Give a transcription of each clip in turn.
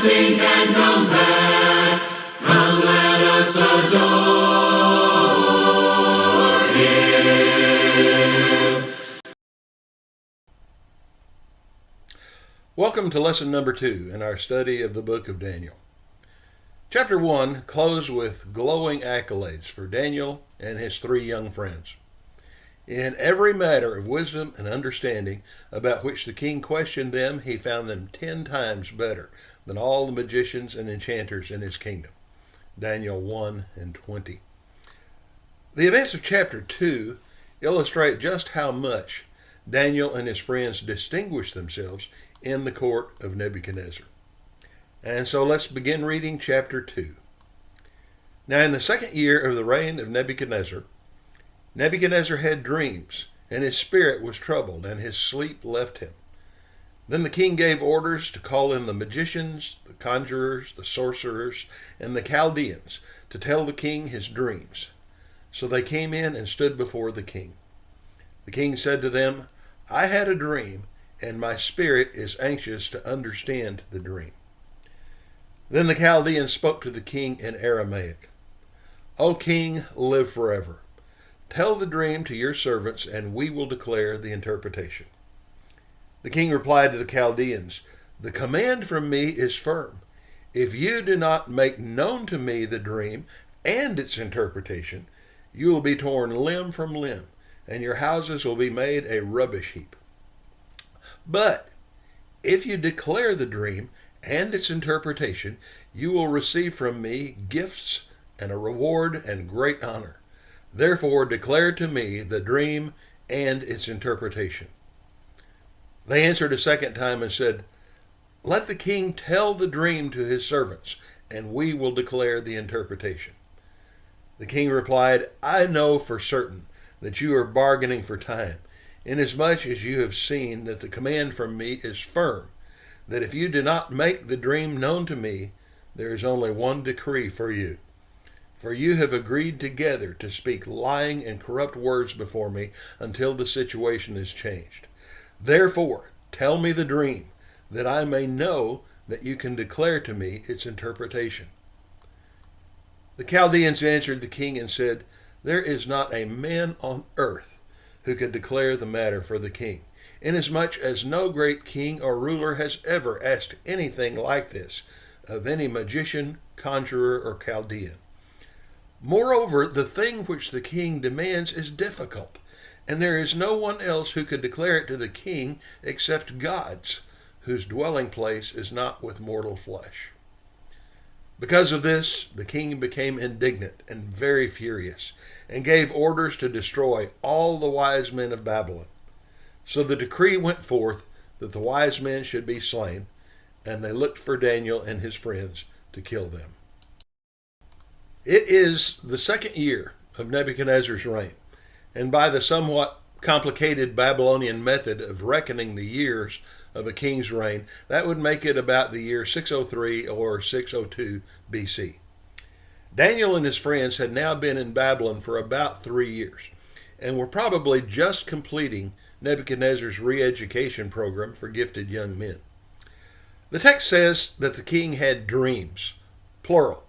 nothing can compare. Come, let us adore Him. Welcome to lesson number 2 in our study of the book of Daniel. Chapter 1 closed with glowing accolades for Daniel and his 3 young friends. In every matter of wisdom and understanding about which the king questioned them, he found them 10 times better than all the magicians and enchanters in his kingdom. Daniel 1 and 20. The events of chapter 2 illustrate just how much Daniel and his friends distinguished themselves in the court of Nebuchadnezzar. And so let's begin reading chapter 2. Now in the 2nd year of the reign of Nebuchadnezzar, Nebuchadnezzar had dreams, and his spirit was troubled, and his sleep left him. Then the king gave orders to call in the magicians, the conjurers, the sorcerers, and the Chaldeans to tell the king his dreams. So they came in and stood before the king. The king said to them, "I had a dream, and my spirit is anxious to understand the dream." Then the Chaldeans spoke to the king in Aramaic. "O king, live forever. Tell the dream to your servants, and we will declare the interpretation." The king replied to the Chaldeans, "The command from me is firm. If you do not make known to me the dream and its interpretation, you will be torn limb from limb, and your houses will be made a rubbish heap. But if you declare the dream and its interpretation, you will receive from me gifts and a reward and great honor. Therefore declare to me the dream and its interpretation." They answered a second time and said, "Let the king tell the dream to his servants, and we will declare the interpretation." The king replied, "I know for certain that you are bargaining for time, inasmuch as you have seen that the command from me is firm, that if you do not make the dream known to me, there is only one decree for you. For you have agreed together to speak lying and corrupt words before me until the situation is changed. Therefore, tell me the dream, that I may know that you can declare to me its interpretation." The Chaldeans answered the king and said, "There is not a man on earth who could declare the matter for the king, inasmuch as no great king or ruler has ever asked anything like this of any magician, conjurer, or Chaldean. Moreover, the thing which the king demands is difficult, and there is no one else who could declare it to the king except gods, whose dwelling place is not with mortal flesh." Because of this, the king became indignant and very furious, and gave orders to destroy all the wise men of Babylon. So the decree went forth that the wise men should be slain, and they looked for Daniel and his friends to kill them. It is the 2nd year of Nebuchadnezzar's reign, and by the somewhat complicated Babylonian method of reckoning the years of a king's reign, that would make it about the year 603 or 602 BC. Daniel and his friends had now been in Babylon for about 3 years, and were probably just completing Nebuchadnezzar's re-education program for gifted young men. The text says that the king had dreams, plural,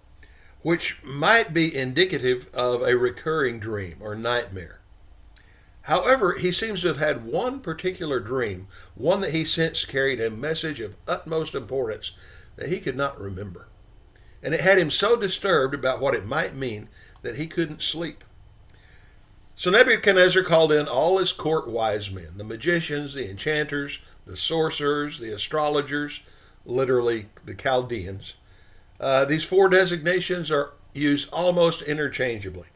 which might be indicative of a recurring dream or nightmare. However, he seems to have had one particular dream, one that he sensed carried a message of utmost importance that he could not remember. And it had him so disturbed about what it might mean that he couldn't sleep. So Nebuchadnezzar called in all his court wise men, the magicians, the enchanters, the sorcerers, the astrologers, literally the Chaldeans. These 4 designations are used almost interchangeably,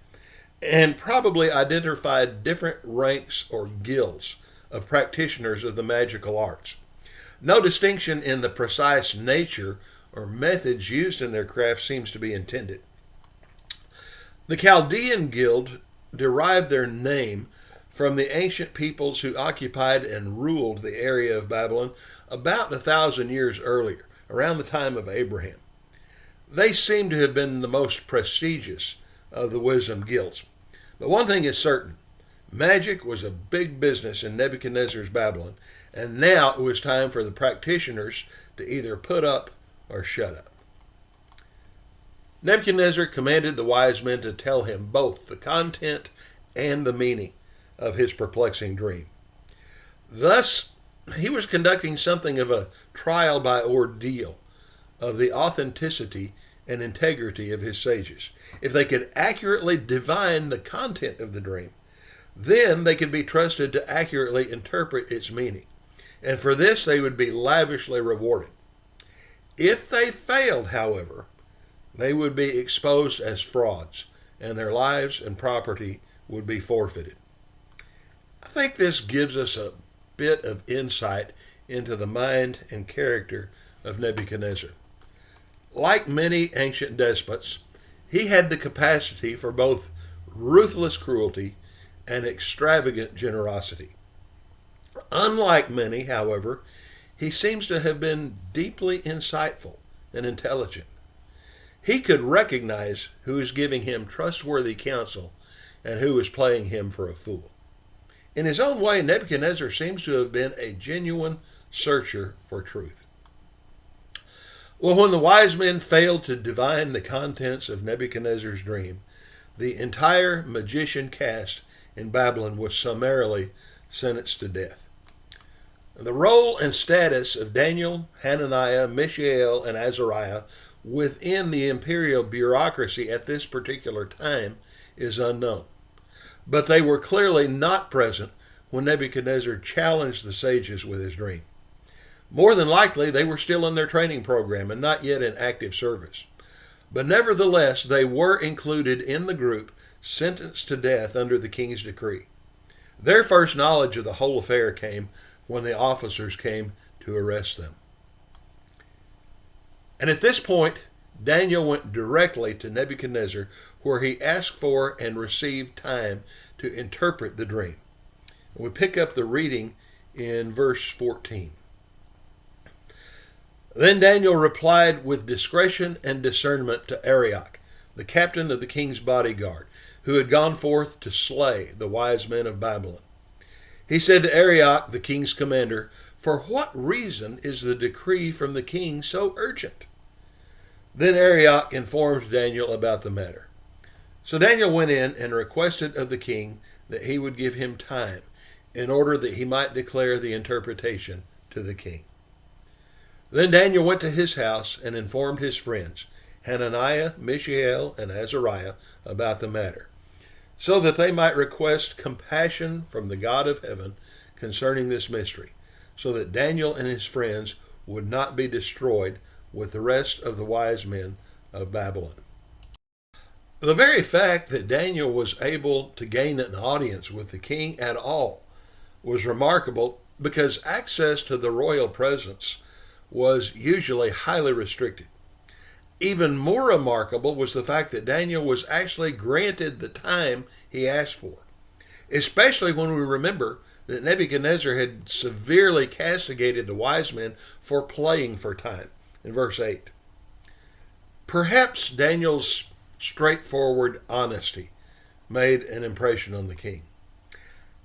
and probably identified different ranks or guilds of practitioners of the magical arts. No distinction in the precise nature or methods used in their craft seems to be intended. The Chaldean guild derived their name from the ancient peoples who occupied and ruled the area of Babylon about 1,000 years earlier, around the time of Abraham. They seem to have been the most prestigious of the wisdom guilds. But one thing is certain, magic was a big business in Nebuchadnezzar's Babylon, and now it was time for the practitioners to either put up or shut up. Nebuchadnezzar commanded the wise men to tell him both the content and the meaning of his perplexing dream. Thus, he was conducting something of a trial by ordeal of the authenticity and integrity of his sages. If they could accurately divine the content of the dream, then they could be trusted to accurately interpret its meaning. And for this, they would be lavishly rewarded. If they failed, however, they would be exposed as frauds, and their lives and property would be forfeited. I think this gives us a bit of insight into the mind and character of Nebuchadnezzar. Like many ancient despots, he had the capacity for both ruthless cruelty and extravagant generosity. Unlike many, however, he seems to have been deeply insightful and intelligent. He could recognize who is giving him trustworthy counsel and who is playing him for a fool. In his own way, Nebuchadnezzar seems to have been a genuine searcher for truth. Well, when the wise men failed to divine the contents of Nebuchadnezzar's dream, the entire magician caste in Babylon was summarily sentenced to death. The role and status of Daniel, Hananiah, Mishael, and Azariah within the imperial bureaucracy at this particular time is unknown. But they were clearly not present when Nebuchadnezzar challenged the sages with his dream. More than likely, they were still in their training program and not yet in active service. But nevertheless, they were included in the group sentenced to death under the king's decree. Their first knowledge of the whole affair came when the officers came to arrest them. And at this point, Daniel went directly to Nebuchadnezzar, where he asked for and received time to interpret the dream. We pick up the reading in verse 14. Then Daniel replied with discretion and discernment to Arioch, the captain of the king's bodyguard, who had gone forth to slay the wise men of Babylon. He said to Arioch, the king's commander, "For what reason is the decree from the king so urgent?" Then Arioch informed Daniel about the matter. So Daniel went in and requested of the king that he would give him time in order that he might declare the interpretation to the king. Then Daniel went to his house and informed his friends, Hananiah, Mishael, and Azariah, about the matter, so that they might request compassion from the God of heaven concerning this mystery, so that Daniel and his friends would not be destroyed with the rest of the wise men of Babylon. The very fact that Daniel was able to gain an audience with the king at all was remarkable, because access to the royal presence was usually highly restricted. Even more remarkable was the fact that Daniel was actually granted the time he asked for, especially when we remember that Nebuchadnezzar had severely castigated the wise men for playing for time in verse 8. Perhaps Daniel's straightforward honesty made an impression on the king.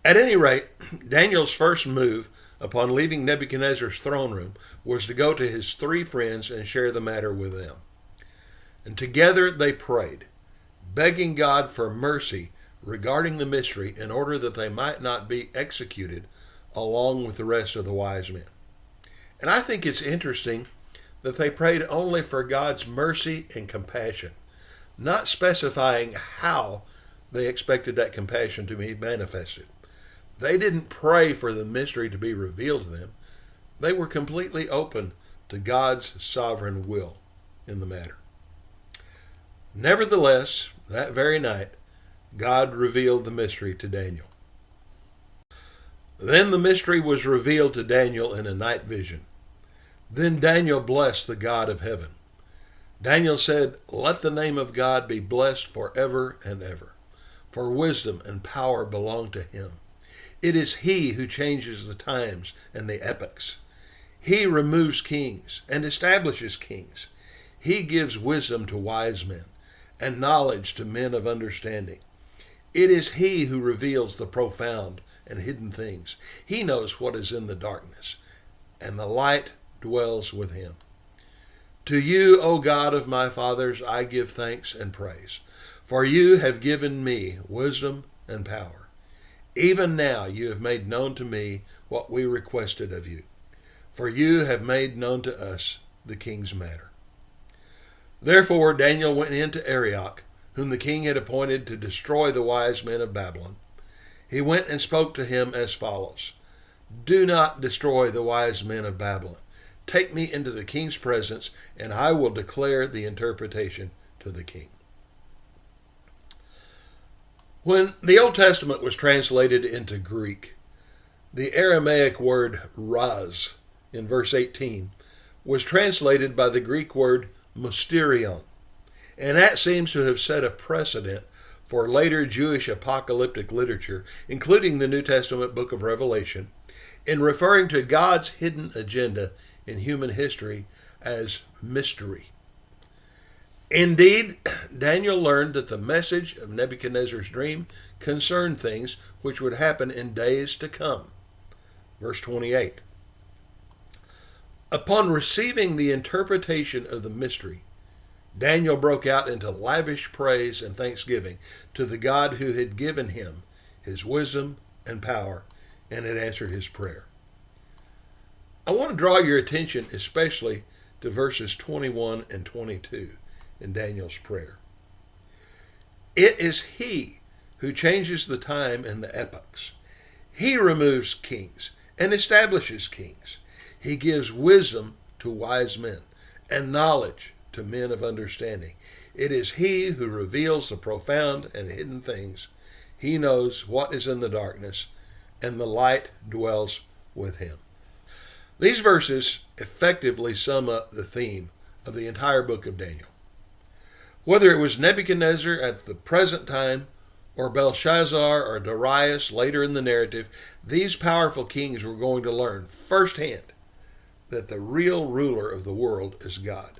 At any rate, Daniel's first move upon leaving Nebuchadnezzar's throne room was to go to his three friends and share the matter with them. And together they prayed, begging God for mercy regarding the mystery in order that they might not be executed along with the rest of the wise men. And I think it's interesting that they prayed only for God's mercy and compassion, not specifying how they expected that compassion to be manifested. They didn't pray for the mystery to be revealed to them. They were completely open to God's sovereign will in the matter. Nevertheless, that very night, God revealed the mystery to Daniel. Then the mystery was revealed to Daniel in a night vision. Then Daniel blessed the God of heaven. Daniel said, "Let the name of God be blessed forever and ever, for wisdom and power belong to him. It is he who changes the times and the epochs. He removes kings and establishes kings. He gives wisdom to wise men and knowledge to men of understanding. It is he who reveals the profound and hidden things. He knows what is in the darkness, and the light dwells with him. To you, O God of my fathers, I give thanks and praise, for you have given me wisdom and power. Even now you have made known to me what we requested of you, for you have made known to us the king's matter. Therefore Daniel went in to Arioch, whom the king had appointed to destroy the wise men of Babylon. He went and spoke to him as follows: Do not destroy the wise men of Babylon. Take me into the king's presence, and I will declare the interpretation to the king. When the Old Testament was translated into Greek, the Aramaic word raz in verse 18 was translated by the Greek word mysterion, and that seems to have set a precedent for later Jewish apocalyptic literature, including the New Testament book of Revelation, in referring to God's hidden agenda in human history as mystery. Indeed, Daniel learned that the message of Nebuchadnezzar's dream concerned things which would happen in days to come. Verse 28. Upon receiving the interpretation of the mystery, Daniel broke out into lavish praise and thanksgiving to the God who had given him his wisdom and power and had answered his prayer. I want to draw your attention especially to verses 21 and 22 in Daniel's prayer. It is he who changes the time and the epochs. He removes kings and establishes kings. He gives wisdom to wise men and knowledge to men of understanding. It is he who reveals the profound and hidden things. He knows what is in the darkness, and the light dwells with him. These verses effectively sum up the theme of the entire book of Daniel. Whether it was Nebuchadnezzar at the present time, or Belshazzar or Darius later in the narrative, these powerful kings were going to learn firsthand that the real ruler of the world is God.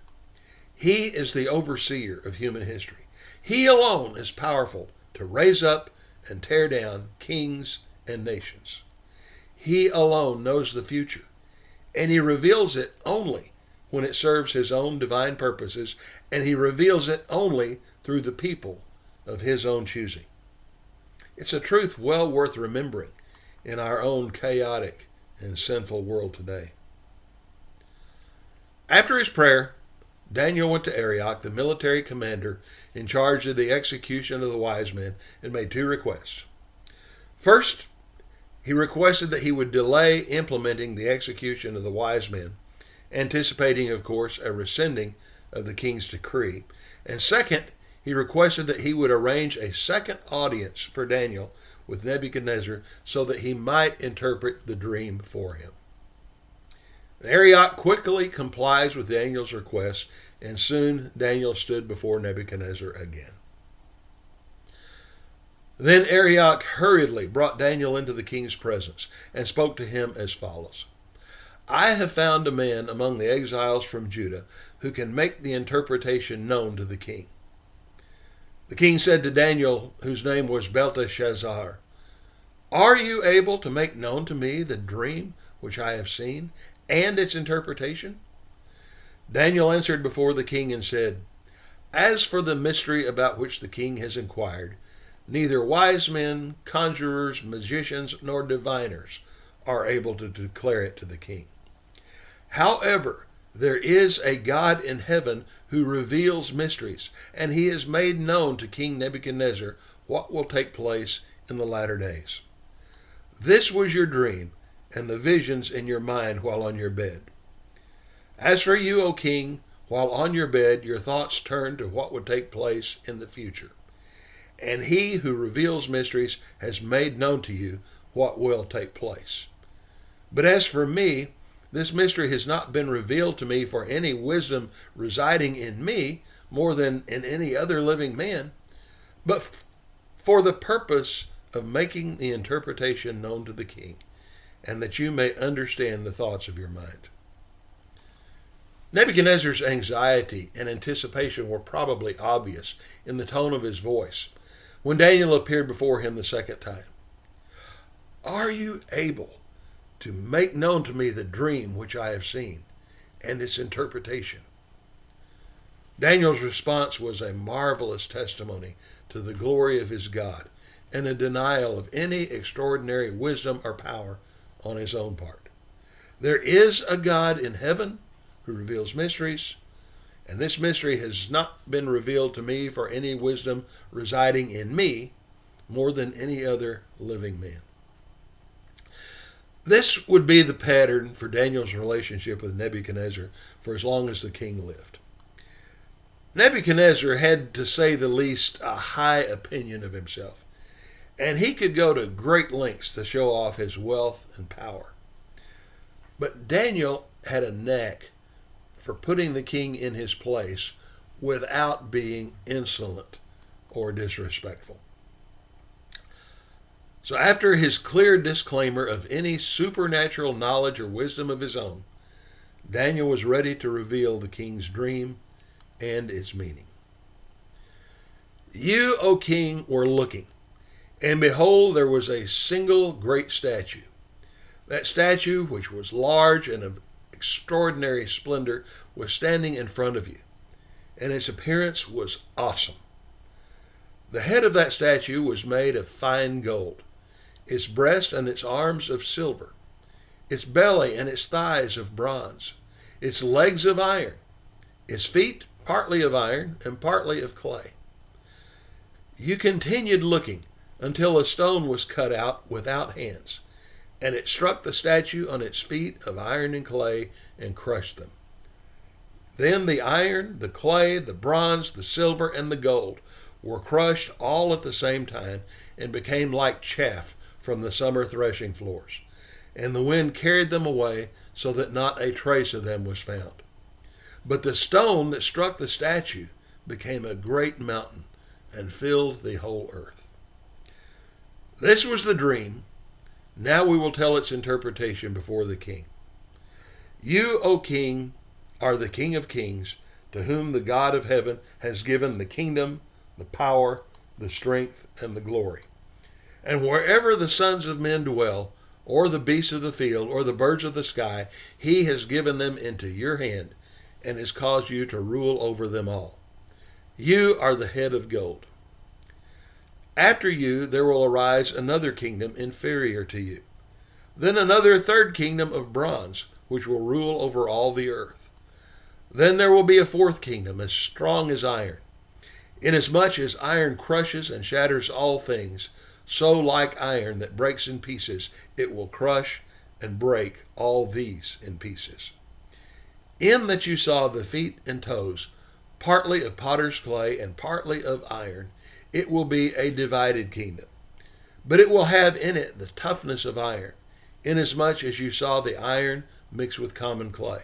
He is the overseer of human history. He alone is powerful to raise up and tear down kings and nations. He alone knows the future, and he reveals it only when it serves his own divine purposes, and he reveals it only through the people of his own choosing. It's a truth well worth remembering in our own chaotic and sinful world today. After his prayer, Daniel went to Arioch, the military commander in charge of the execution of the wise men, and made two requests. First, he requested that he would delay implementing the execution of the wise men, anticipating, of course, a rescinding of the king's decree. And second, he requested that he would arrange a second audience for Daniel with Nebuchadnezzar so that he might interpret the dream for him. Arioch quickly complies with Daniel's request, and soon Daniel stood before Nebuchadnezzar again. Then Arioch hurriedly brought Daniel into the king's presence and spoke to him as follows: I have found a man among the exiles from Judah who can make the interpretation known to the king. The king said to Daniel, whose name was Belteshazzar, Are you able to make known to me the dream which I have seen and its interpretation? Daniel answered before the king and said, As for the mystery about which the king has inquired, neither wise men, conjurers, magicians, nor diviners are able to declare it to the king. However, there is a God in heaven who reveals mysteries, and he has made known to King Nebuchadnezzar what will take place in the latter days. This was your dream and the visions in your mind while on your bed. As for you, O king, while on your bed, your thoughts turned to what would take place in the future. And he who reveals mysteries has made known to you what will take place. But as for me, this mystery has not been revealed to me for any wisdom residing in me more than in any other living man, but for the purpose of making the interpretation known to the king, and that you may understand the thoughts of your mind. Nebuchadnezzar's anxiety and anticipation were probably obvious in the tone of his voice when Daniel appeared before him the second time. Are you able to make known to me the dream which I have seen and its interpretation? Daniel's response was a marvelous testimony to the glory of his God and a denial of any extraordinary wisdom or power on his own part. There is a God in heaven who reveals mysteries, and this mystery has not been revealed to me for any wisdom residing in me more than any other living man. This would be the pattern for Daniel's relationship with Nebuchadnezzar for as long as the king lived. Nebuchadnezzar had, to say the least, a high opinion of himself, and he could go to great lengths to show off his wealth and power. But Daniel had a knack for putting the king in his place without being insolent or disrespectful. So after his clear disclaimer of any supernatural knowledge or wisdom of his own, Daniel was ready to reveal the king's dream and its meaning. You, O king, were looking, and behold, there was a single great statue. That statue, which was large and of extraordinary splendor, was standing in front of you, and its appearance was awesome. The head of that statue was made of fine gold, its breast and its arms of silver, its belly and its thighs of bronze, its legs of iron, its feet partly of iron and partly of clay. You continued looking until a stone was cut out without hands, and it struck the statue on its feet of iron and clay and crushed them. Then the iron, the clay, the bronze, the silver, and the gold were crushed all at the same time and became like chaff from the summer threshing floors, and the wind carried them away so that not a trace of them was found. But the stone that struck the statue became a great mountain and filled the whole earth. This was the dream. Now we will tell its interpretation before the king. You, O king, are the King of kings, to whom the God of heaven has given the kingdom, the power, the strength, and the glory. And wherever the sons of men dwell, or the beasts of the field, or the birds of the sky, he has given them into your hand, and has caused you to rule over them all. You are the head of gold. After you there will arise another kingdom inferior to you. Then another third kingdom of bronze, which will rule over all the earth. Then there will be a fourth kingdom, as strong as iron. Inasmuch as iron crushes and shatters all things, so like iron that breaks in pieces, it will crush and break all these in pieces. In that you saw the feet and toes, partly of potter's clay and partly of iron, it will be a divided kingdom. But it will have in it the toughness of iron, inasmuch as you saw the iron mixed with common clay.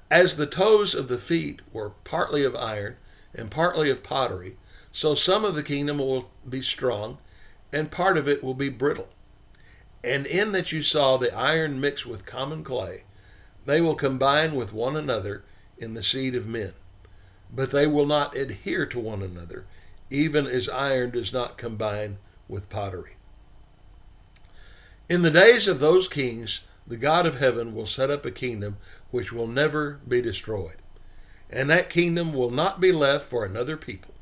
As the toes of the feet were partly of iron and partly of pottery, so some of the kingdom will be strong, and part of it will be brittle. And in that you saw the iron mixed with common clay, they will combine with one another in the seed of men, but they will not adhere to one another, even as iron does not combine with pottery. In the days of those kings, the God of heaven will set up a kingdom which will never be destroyed, and that kingdom will not be left for another people.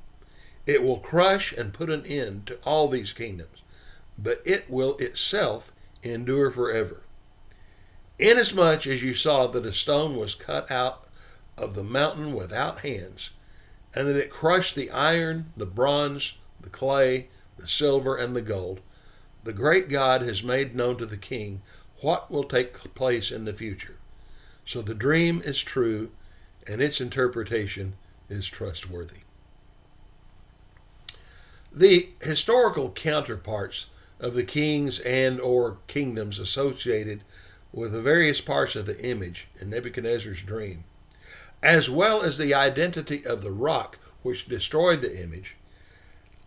It will crush and put an end to all these kingdoms, but it will itself endure forever. Inasmuch as you saw that a stone was cut out of the mountain without hands, and that it crushed the iron, the bronze, the clay, the silver, and the gold, the great God has made known to the king what will take place in the future. So the dream is true, and its interpretation is trustworthy. The historical counterparts of the kings and or kingdoms associated with the various parts of the image in Nebuchadnezzar's dream, as well as the identity of the rock which destroyed the image,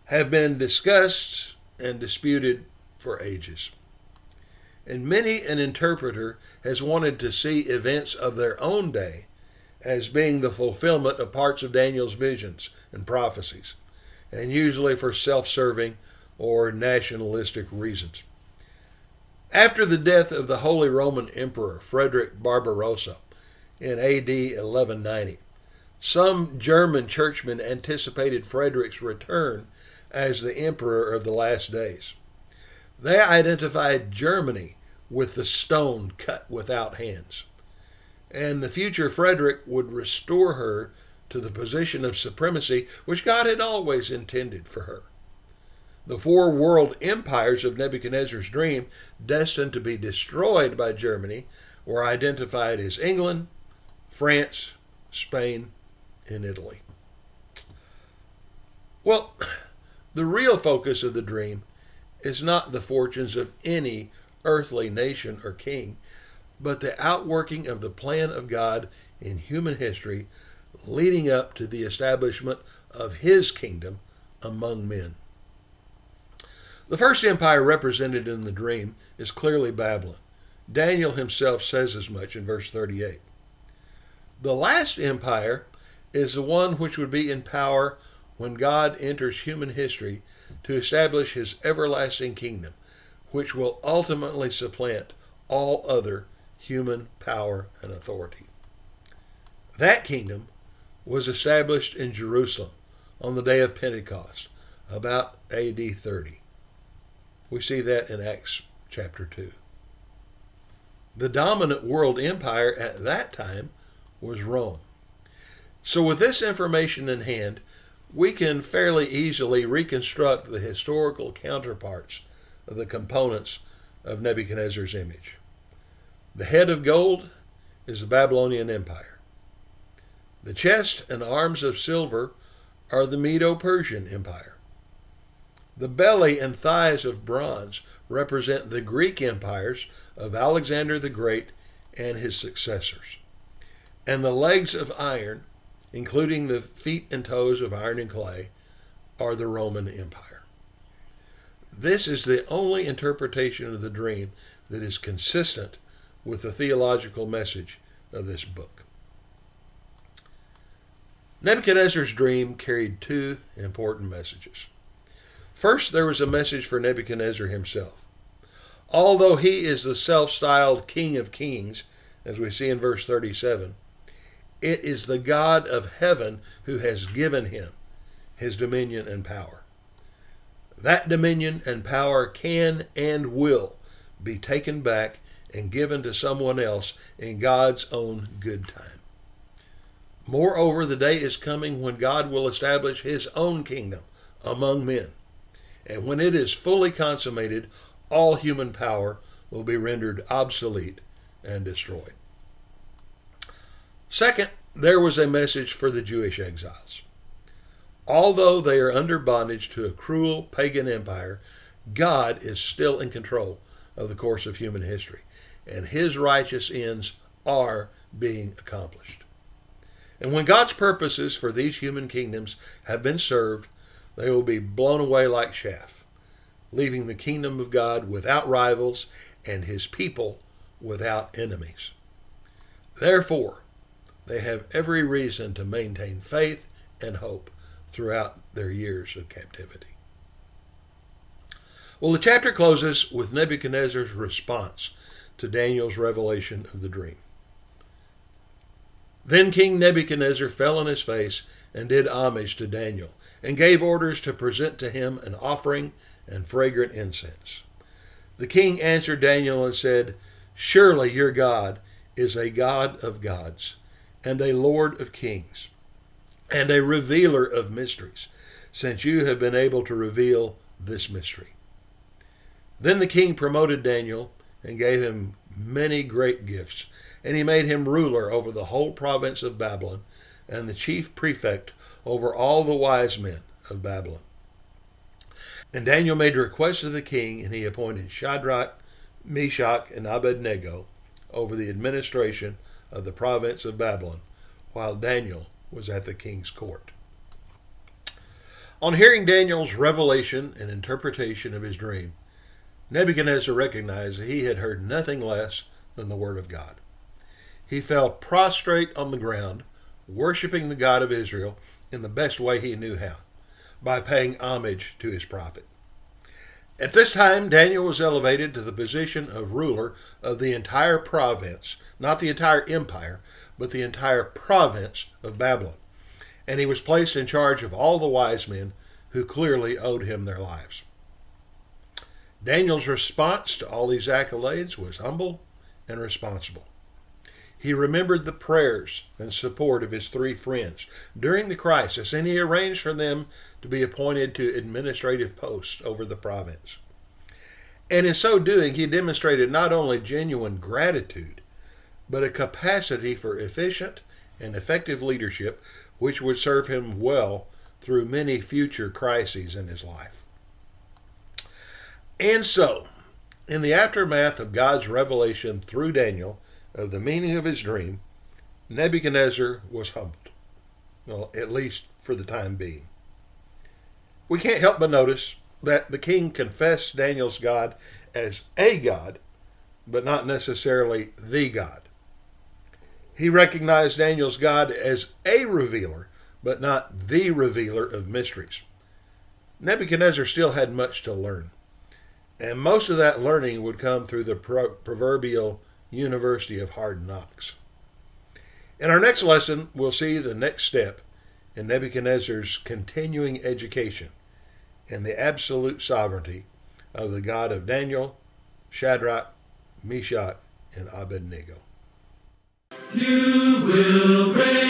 have been discussed and disputed for ages. And many an interpreter has wanted to see events of their own day as being the fulfillment of parts of Daniel's visions and prophecies, and usually for self-serving or nationalistic reasons. After the death of the Holy Roman Emperor Frederick Barbarossa in AD 1190, Some German churchmen anticipated Frederick's return as the emperor of the last days. They identified Germany with the stone cut without hands, and the future Frederick would restore her to the position of supremacy which God had always intended for her. The four world empires of Nebuchadnezzar's dream, destined to be destroyed by Germany, were identified as England, France, Spain, and Italy. Well, the real focus of the dream is not the fortunes of any earthly nation or king, but the outworking of the plan of God in human history leading up to the establishment of his kingdom among men. The first empire represented in the dream is clearly Babylon. Daniel himself says as much in verse 38. The last empire is the one which would be in power when God enters human history to establish his everlasting kingdom, which will ultimately supplant all other human power and authority. That kingdom was established in Jerusalem on the day of Pentecost, about AD 30. We see that in Acts chapter 2. The dominant world empire at that time was Rome. So with this information in hand, we can fairly easily reconstruct the historical counterparts of the components of Nebuchadnezzar's image. The head of gold is the Babylonian Empire. The chest and arms of silver are the Medo-Persian Empire. The belly and thighs of bronze represent the Greek empires of Alexander the Great and his successors. And the legs of iron, including the feet and toes of iron and clay, are the Roman Empire. This is the only interpretation of the dream that is consistent with the theological message of this book. Nebuchadnezzar's dream carried two important messages. First, there was a message for Nebuchadnezzar himself. Although he is the self-styled King of Kings, as we see in verse 37, it is the God of heaven who has given him his dominion and power. That dominion and power can and will be taken back and given to someone else in God's own good time. Moreover, the day is coming when God will establish his own kingdom among men. And when it is fully consummated, all human power will be rendered obsolete and destroyed. Second, there was a message for the Jewish exiles. Although they are under bondage to a cruel pagan empire, God is still in control of the course of human history, and his righteous ends are being accomplished. And when God's purposes for these human kingdoms have been served, they will be blown away like chaff, leaving the kingdom of God without rivals and his people without enemies. Therefore, they have every reason to maintain faith and hope throughout their years of captivity. Well, the chapter closes with Nebuchadnezzar's response to Daniel's revelation of the dream. Then King Nebuchadnezzar fell on his face and did homage to Daniel, and gave orders to present to him an offering and fragrant incense. The king answered Daniel and said, "Surely your God is a God of gods, and a Lord of kings, and a revealer of mysteries, since you have been able to reveal this mystery." Then the king promoted Daniel and gave him many great gifts, and he made him ruler over the whole province of Babylon, and the chief prefect over all the wise men of Babylon. And Daniel made request of the king, and he appointed Shadrach, Meshach, and Abednego over the administration of the province of Babylon, while Daniel was at the king's court. On hearing Daniel's revelation and interpretation of his dream, Nebuchadnezzar recognized that he had heard nothing less than the word of God. He fell prostrate on the ground, worshiping the God of Israel in the best way he knew how, by paying homage to his prophet. At this time, Daniel was elevated to the position of ruler of the entire province, not the entire empire, but the entire province of Babylon, and he was placed in charge of all the wise men who clearly owed him their lives. Daniel's response to all these accolades was humble and responsible. He remembered the prayers and support of his three friends during the crisis, and he arranged for them to be appointed to administrative posts over the province. And in so doing, he demonstrated not only genuine gratitude, but a capacity for efficient and effective leadership, which would serve him well through many future crises in his life. And so, in the aftermath of God's revelation through Daniel of the meaning of his dream, Nebuchadnezzar was humbled, well, at least for the time being. We can't help but notice that the king confessed Daniel's God as a God, but not necessarily the God. He recognized Daniel's God as a revealer, but not the revealer of mysteries. Nebuchadnezzar still had much to learn, and most of that learning would come through the proverbial University of Hard Knocks. In our next lesson, we'll see the next step in Nebuchadnezzar's continuing education and the absolute sovereignty of the God of Daniel, Shadrach, Meshach, and Abednego. You will reign.